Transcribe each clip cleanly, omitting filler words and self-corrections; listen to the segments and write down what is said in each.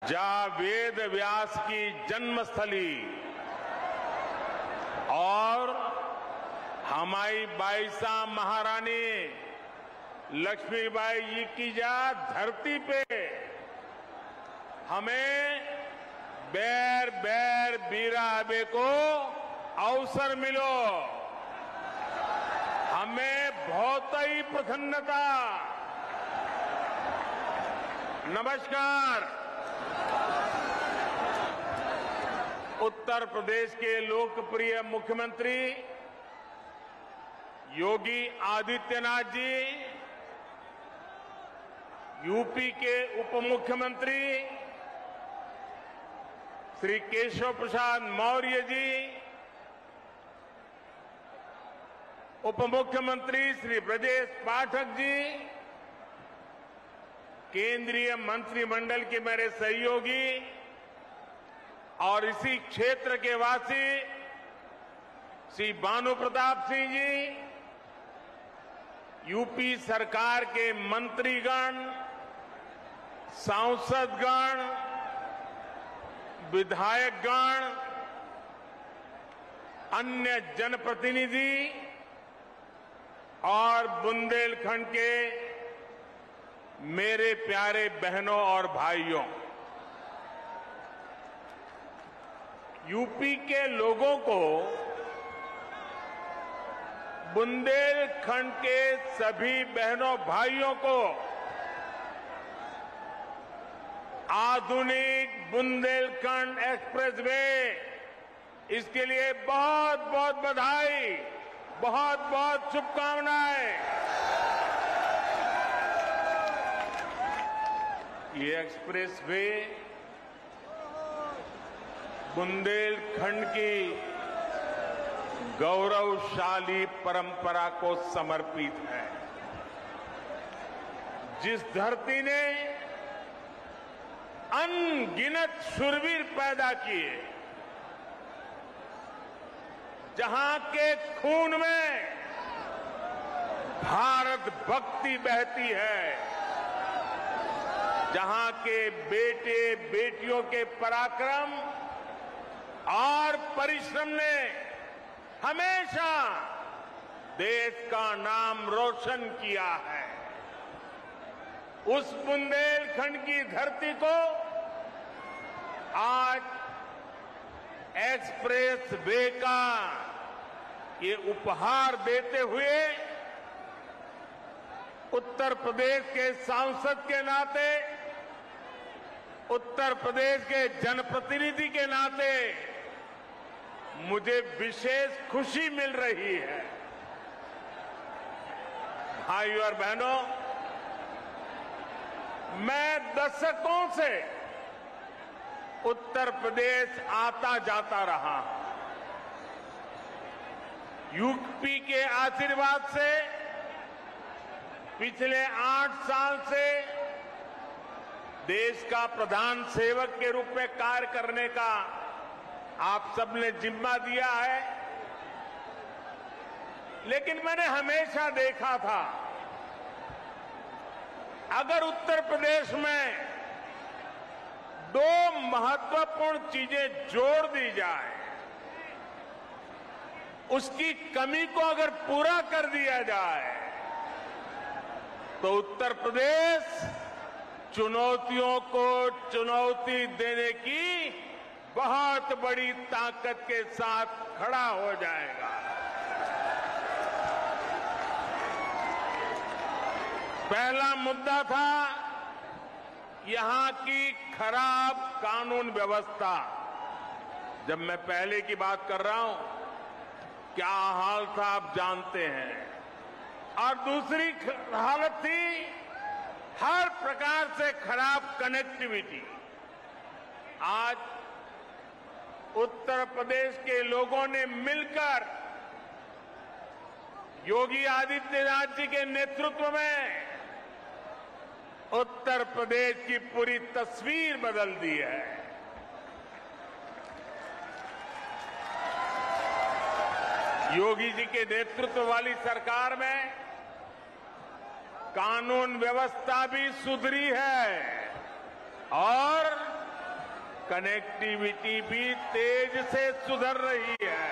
जहां वेद व्यास की जन्मस्थली और हमारी बाईसा महारानी लक्ष्मीबाई जी की जा धरती पे हमें बैर बैर बीरा आबे को अवसर मिलो, हमें बहुत ही प्रसन्नता। नमस्कार। उत्तर प्रदेश के लोकप्रिय मुख्यमंत्री योगी आदित्यनाथ जी, यूपी के उप मुख्यमंत्री श्री केशव प्रसाद मौर्य जी, उप मुख्यमंत्री श्री ब्रजेश पाठक जी, केंद्रीय मंत्रिमंडल के मेरे सहयोगी और इसी क्षेत्र के वासी श्री भानु प्रताप सिंह जी, यूपी सरकार के मंत्रीगण, सांसदगण, विधायकगण, अन्य जनप्रतिनिधि और बुंदेलखंड के मेरे प्यारे बहनों और भाइयों, यूपी के लोगों को बुंदेलखंड के सभी बहनों भाइयों को आधुनिक बुंदेलखंड एक्सप्रेसवे, इसके लिए बहुत बहुत बधाई, बहुत बहुत शुभकामनाएं। ये एक्सप्रेसवे बुंदेलखंड की गौरवशाली परंपरा को समर्पित है। जिस धरती ने अनगिनत शूरवीर पैदा किए, जहां के खून में भारत भक्ति बहती है, जहां के बेटे बेटियों के पराक्रम और परिश्रम ने हमेशा देश का नाम रोशन किया है, उस बुंदेलखंड की धरती को आज एक्सप्रेस वे का ये उपहार देते हुए उत्तर प्रदेश के सांसद के नाते, उत्तर प्रदेश के जनप्रतिनिधि के नाते मुझे विशेष खुशी मिल रही है। भाइयों और बहनों, मैं दशकों से उत्तर प्रदेश आता जाता रहा हूं। यूपी के आशीर्वाद से पिछले 8 साल से देश का प्रधान सेवक के रूप में कार्य करने का आप सबने जिम्मा दिया है, लेकिन मैंने हमेशा देखा था, अगर उत्तर प्रदेश में 2 महत्वपूर्ण चीजें जोड़ दी जाए, उसकी कमी को अगर पूरा कर दिया जाए, तो उत्तर प्रदेश चुनौतियों को चुनौती देने की बहुत बड़ी ताकत के साथ खड़ा हो जाएगा। पहला मुद्दा था यहां की खराब कानून व्यवस्था। जब मैं पहले की बात कर रहा हूं, क्या हाल था आप जानते हैं। और दूसरी हालत थी हर प्रकार से खराब कनेक्टिविटी। आज उत्तर प्रदेश के लोगों ने मिलकर योगी आदित्यनाथ जी के नेतृत्व में उत्तर प्रदेश की पूरी तस्वीर बदल दी है। योगी जी के नेतृत्व वाली सरकार में कानून व्यवस्था भी सुधरी है और कनेक्टिविटी भी तेज से सुधर रही है।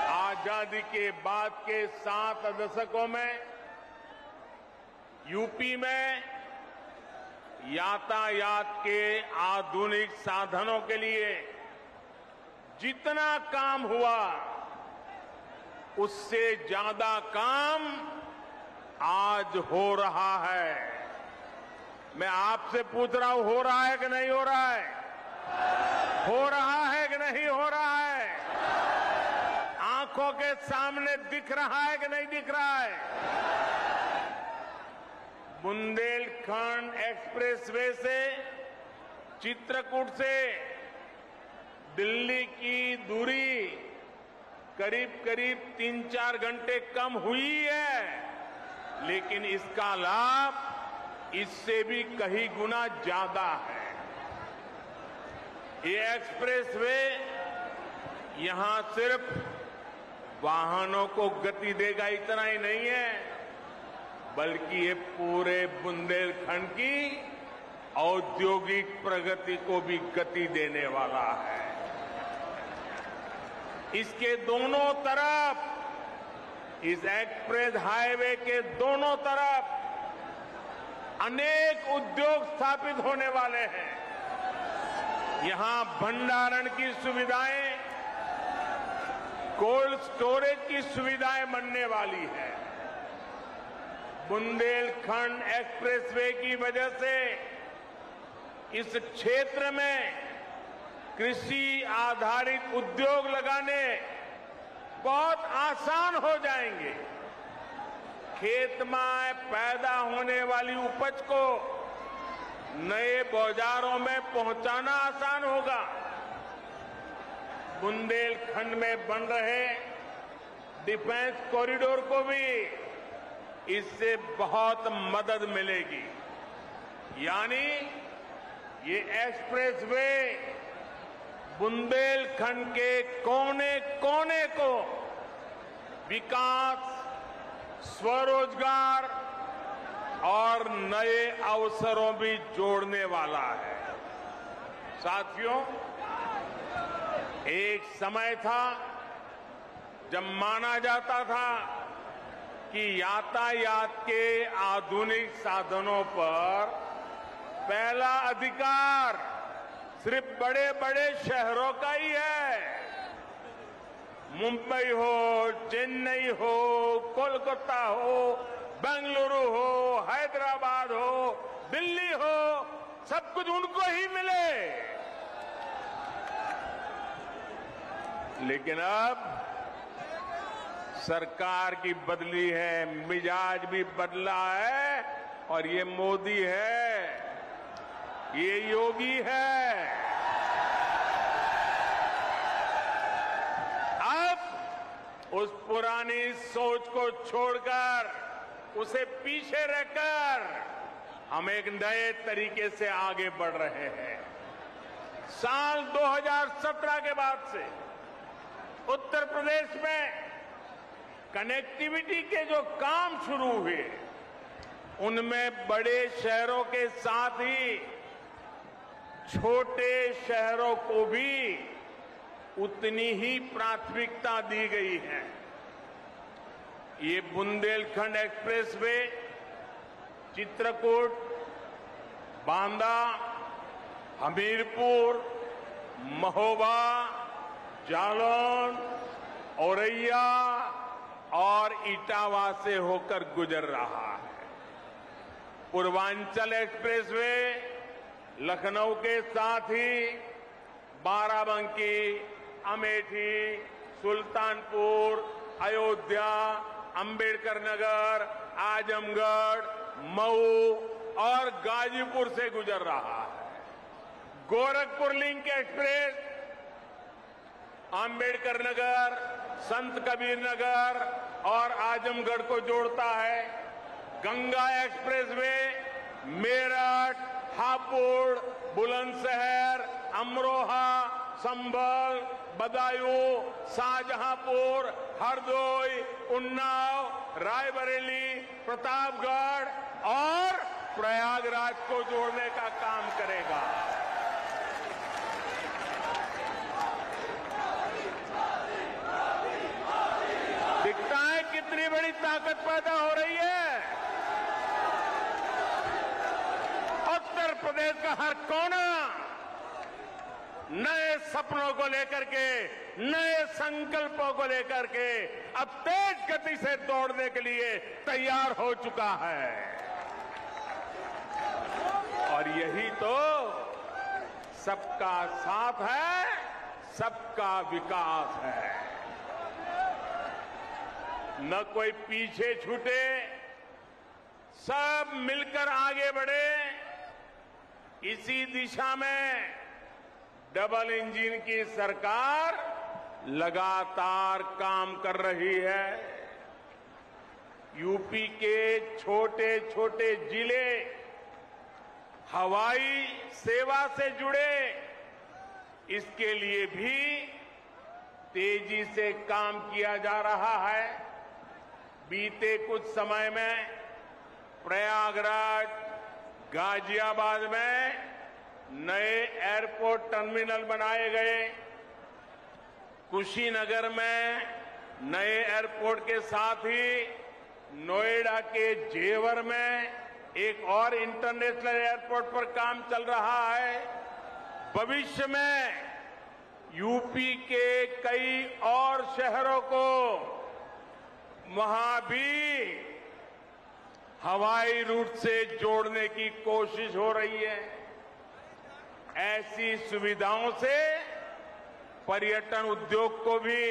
आजादी के बाद के 7 दशकों में यूपी में यातायात के आधुनिक साधनों के लिए जितना काम हुआ उससे ज्यादा काम आज हो रहा है। मैं आपसे पूछ रहा हूं, हो रहा है कि नहीं हो रहा है? हो रहा है कि नहीं हो रहा है? आंखों के सामने दिख रहा है कि नहीं दिख रहा है? बुंदेलखंड एक्सप्रेसवे से चित्रकूट से दिल्ली की दूरी करीब 3-4 घंटे कम हुई है, लेकिन इसका लाभ इससे भी कहीं गुना ज्यादा है। ये एक्सप्रेसवे यहां सिर्फ वाहनों को गति देगा इतना ही नहीं है, बल्कि ये पूरे बुंदेलखंड की औद्योगिक प्रगति को भी गति देने वाला है। इसके दोनों तरफ, इस एक्सप्रेस हाईवे के दोनों तरफ अनेक उद्योग स्थापित होने वाले हैं। यहां भंडारण की सुविधाएं, कोल्ड स्टोरेज की सुविधाएं बनने वाली है। बुंदेलखंड एक्सप्रेसवे की वजह से इस क्षेत्र में कृषि आधारित उद्योग लगाने बहुत आसान हो जाएंगे। खेत में पैदा होने वाली उपज को नए बाजारों में पहुंचाना आसान होगा। बुंदेलखंड में बन रहे डिफेंस कॉरिडोर को भी इससे बहुत मदद मिलेगी। यानी ये एक्सप्रेसवे बुंदेलखंड के कोने कोने को विकास, स्वरोजगार और नए अवसरों भी जोड़ने वाला है। साथियों, एक समय था जब माना जाता था कि यातायात के आधुनिक साधनों पर पहला अधिकार सिर्फ बड़े बड़े शहरों का ही है। मुंबई हो, चेन्नई हो, कोलकाता हो, बेंगलुरु हो, हैदराबाद हो, दिल्ली हो, सब कुछ उनको ही मिले। लेकिन अब सरकार की बदली है, मिजाज भी बदला है, और ये मोदी है, ये योगी है। अब उस पुरानी सोच को छोड़कर, उसे पीछे रखकर हम एक नए तरीके से आगे बढ़ रहे हैं। साल 2017 के बाद से उत्तर प्रदेश में कनेक्टिविटी के जो काम शुरू हुए, उनमें बड़े शहरों के साथ ही छोटे शहरों को भी उतनी ही प्राथमिकता दी गई है। ये बुंदेलखंड एक्सप्रेसवे चित्रकूट, बांदा, हमीरपुर, महोबा, जालौन, औरैया और इटावा से होकर गुजर रहा है। पूर्वांचल एक्सप्रेसवे लखनऊ के साथ ही बाराबंकी, अमेठी, सुल्तानपुर, अयोध्या, अंबेडकर नगर, आजमगढ़, मऊ और गाजीपुर से गुजर रहा है। गोरखपुर लिंक एक्सप्रेस अंबेडकर नगर, संत कबीर नगर और आजमगढ़ को जोड़ता है। गंगा एक्सप्रेसवे मेरठ, हापुड़, बुलंदशहर, अमरोहा, संभल, बदायूं, शाहजहांपुर, हरदोई, उन्नाव, रायबरेली, प्रतापगढ़ और प्रयागराज को जोड़ने का काम करेगा। दिखता है कितनी बड़ी ताकत पैदा हो रही है। उत्तर प्रदेश का हर कोना नए सपनों को लेकर के, नए संकल्पों को लेकर के अब तेज गति से दौड़ने के लिए तैयार हो चुका है। और यही तो सबका साथ है, सबका विकास है। न कोई पीछे छूटे, सब मिलकर आगे बढ़े। इसी दिशा में डबल इंजन की सरकार लगातार काम कर रही है। यूपी के छोटे छोटे जिले हवाई सेवा से जुड़े, इसके लिए भी तेजी से काम किया जा रहा है। बीते कुछ समय में प्रयागराज, गाजियाबाद में नए एयरपोर्ट टर्मिनल बनाए गए। कुशीनगर में नए एयरपोर्ट के साथ ही नोएडा के जेवर में एक और इंटरनेशनल एयरपोर्ट पर काम चल रहा है। भविष्य में यूपी के कई और शहरों को वहां भी हवाई रूट से जोड़ने की कोशिश हो रही है। ऐसी सुविधाओं से पर्यटन उद्योग को भी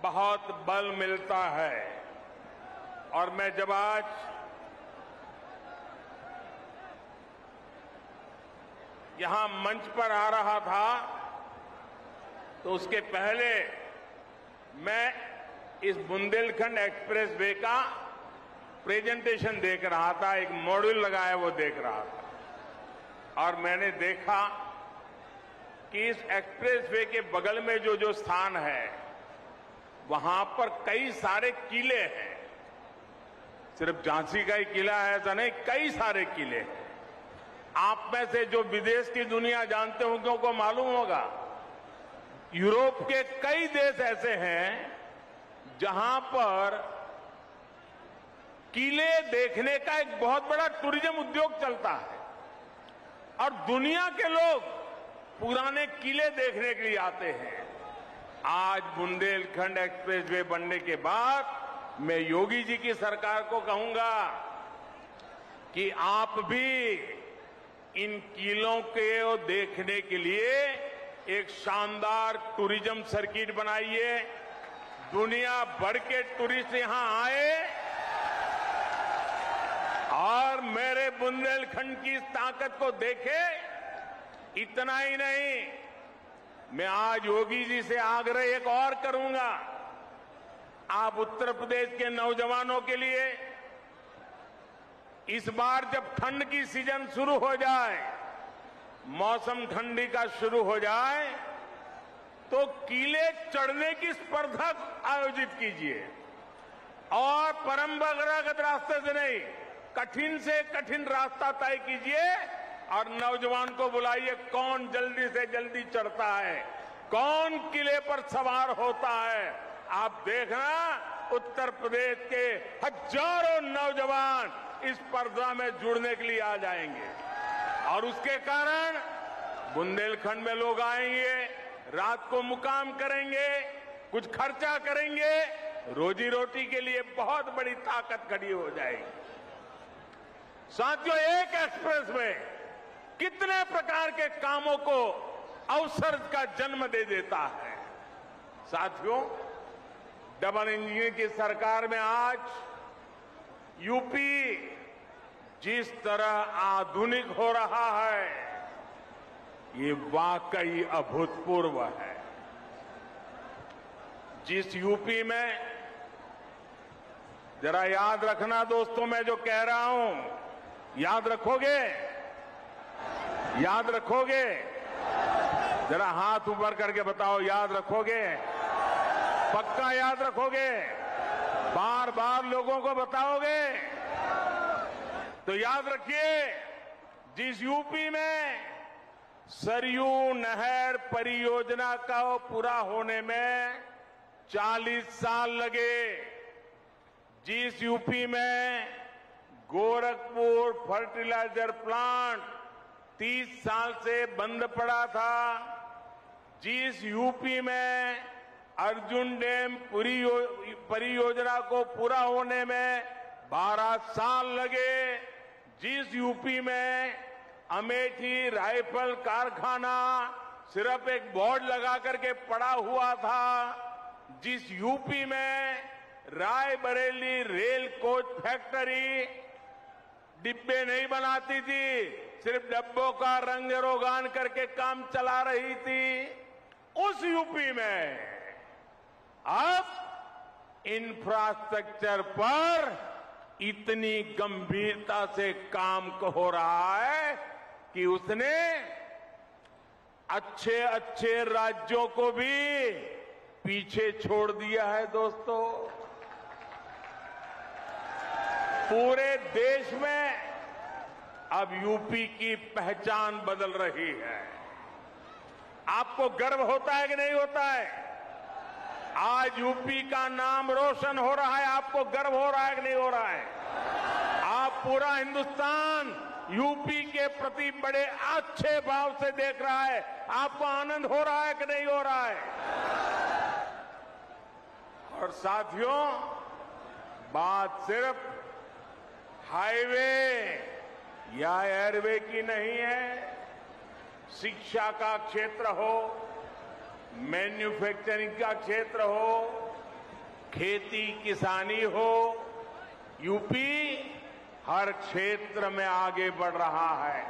बहुत बल मिलता है। और मैं जब आज यहां मंच पर आ रहा था तो उसके पहले मैं इस बुंदेलखंड एक्सप्रेस वे का प्रेजेंटेशन देख रहा था, एक मॉड्यूल लगाया वो देख रहा था। और मैंने देखा कि इस एक्सप्रेस वे के बगल में जो जो स्थान है वहां पर कई सारे किले हैं। सिर्फ झांसी का ही किला है ऐसा नहीं, कई सारे किले हैं। आप में से जो विदेश की दुनिया जानते होंगे उनको मालूम होगा, यूरोप के कई देश ऐसे हैं जहां पर किले देखने का एक बहुत बड़ा टूरिज्म उद्योग चलता है और दुनिया के लोग पुराने किले देखने के लिए आते हैं। आज बुंदेलखंड एक्सप्रेस वे बनने के बाद मैं योगी जी की सरकार को कहूंगा कि आप भी इन किलों को देखने के लिए एक शानदार टूरिज्म सर्किट बनाइए। दुनिया भर के टूरिस्ट यहां आए और मेरे बुंदेलखंड की ताकत को देखे। इतना ही नहीं, मैं आज योगी जी से आग्रह एक और करूंगा। आप उत्तर प्रदेश के नौजवानों के लिए इस बार जब ठंड की सीजन शुरू हो जाए, मौसम ठंडी का शुरू हो जाए, तो किले चढ़ने की स्पर्धा आयोजित कीजिए और परंपरागत रास्ते से नहीं, कठिन से कठिन रास्ता तय कीजिए और नौजवान को बुलाइए। कौन जल्दी से जल्दी चढ़ता है, कौन किले पर सवार होता है। आप देखना उत्तर प्रदेश के हजारों नौजवान इस स्पर्धा में जुड़ने के लिए आ जाएंगे और उसके कारण बुंदेलखंड में लोग आएंगे, रात को मुकाम करेंगे, कुछ खर्चा करेंगे, रोजी रोटी के लिए बहुत बड़ी ताकत खड़ी हो जाएगी। साथियों, एक एक्सप्रेस में कितने प्रकार के कामों को अवसर का जन्म दे देता है। साथियों, डबल इंजन की सरकार में आज यूपी जिस तरह आधुनिक हो रहा है, ये वाकई अभूतपूर्व है। जिस यूपी में, जरा याद रखना दोस्तों, मैं जो कह रहा हूं याद रखोगे? याद रखोगे? जरा हाथ ऊपर करके बताओ, याद रखोगे? पक्का याद रखोगे? बार बार लोगों को बताओगे? तो याद रखिए, जिस यूपी में सरयू नहर परियोजना का पूरा होने में 40 साल लगे, जिस यूपी में गोरखपुर फर्टिलाइजर प्लांट 30 साल से बंद पड़ा था, जिस यूपी में अर्जुन डैम परियोजना को पूरा होने में 12 साल लगे, जिस यूपी में अमेठी राइफल कारखाना सिर्फ एक बोर्ड लगा करके पड़ा हुआ था, जिस यूपी में रायबरेली रेल कोच फैक्ट्री डिब्बे नहीं बनाती थी, सिर्फ डब्बों का रंग रोगान करके काम चला रही थी, उस यूपी में अब इंफ्रास्ट्रक्चर पर इतनी गंभीरता से काम हो रहा है कि उसने अच्छे अच्छे राज्यों को भी पीछे छोड़ दिया है। दोस्तों, पूरे देश में अब यूपी की पहचान बदल रही है। आपको गर्व होता है कि नहीं होता है? आज यूपी का नाम रोशन हो रहा है, आपको गर्व हो रहा है कि नहीं हो रहा है? आप पूरा हिंदुस्तान यूपी के प्रति बड़े अच्छे भाव से देख रहा है, आपको आनंद हो रहा है कि नहीं हो रहा है? और साथियों, बात सिर्फ हाईवे या एयरवे की नहीं है। शिक्षा का क्षेत्र हो, मैन्युफैक्चरिंग का क्षेत्र हो, खेती किसानी हो, यूपी हर क्षेत्र में आगे बढ़ रहा है।